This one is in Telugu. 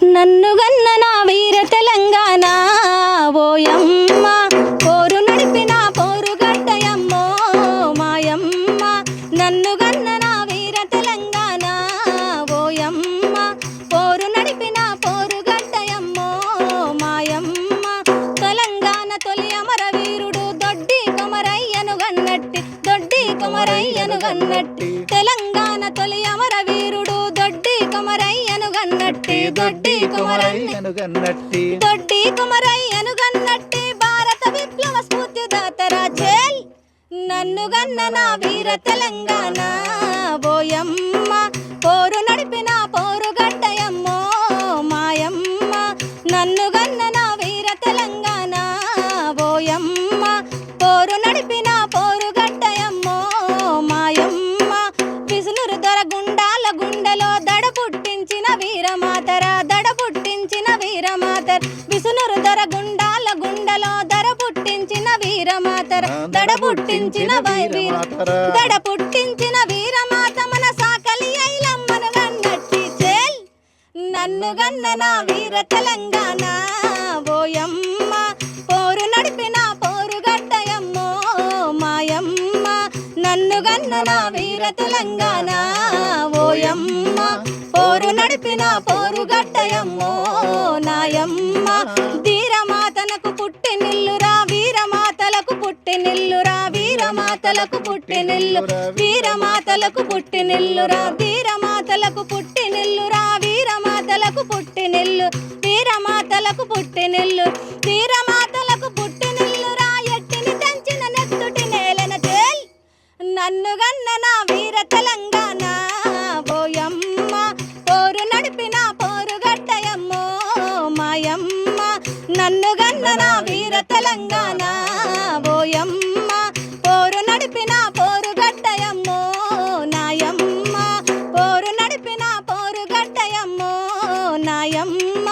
నన్ను గన్న నా వీర తెలంగాణ ఓయమ్మ పోరు నడిపిన పోరుగడ్డయమ్మో మాయమ్మ నన్ను గన్న నా వీర తెలంగాణ ఓయమ్మ పోరు నడిపిన పోరుగడ్డయమ్మో మాయమ్మ తెలంగాణ తొలి అమర వీరుడు దొడ్డి కొమరయ్యను గన్నట్టి తెలంగాణ తొలి అమర వీరుడు దొడ్డి కొమరయ్యను గన్నట్టి భారత విప్లవ స్ఫూర్తిదాతరా జైల్ నన్ను గన్న నా వీర తెలంగాణ ఓయమ్మ పోరు నడిపిన పోరుగడ్డయమ్మో మాయమ్మ నన్ను గన్న నా వీర తెలంగాణ ఓయమ్మ పోరు నడిపిన పోరుగడ్డయమ్మో మాయమ్మ విసునూరు దొర గుండాల గుండెలో దడ పుట్టించిన వీరమాతర విసునూరు దొర గుండాల గుండెలో దడ పుట్టించిన వీరమాత మన సాకలి ఐలమ్మను గన్నట్టి చేల్ నన్ను గన్న నా వీర తెలంగాణ ఓయమ్మ పోరు నడిపిన పోరుగడ్డయమ్మో మాయమ్మ నన్ను గన్న నా వీర తెలంగాణ ఓయమ్మ పోరు నడిపిన పోరుగడ్డయమ్మో నాయమ్మ ధీరమాతనకు పుట్టినిల్లురా వీరమాతలకు పుట్టినిల్లురా వీరమాతలకు పుట్టినిల్లురా వీరమాతలకు పుట్టినిల్లురా వీరమాతలకు పుట్టినిల్లురా ఎట్టిని తెంచిన నెత్తుటి నేలన తేల్ నన్ను గన్న నా వీర తెలంగాణ ఓయమ్మ పోరు నడిపిన పోరుగడ్డయమ్మో మాయమ్మ నన్ను గన్న నా వీర తెలంగాణ ఓయమ్మ పోరు నడిపిన పోరుగడ్డయమ్మో నాయమ్మ పోరు నడిపిన పోరుగడ్డయమ్మో నాయమ్మ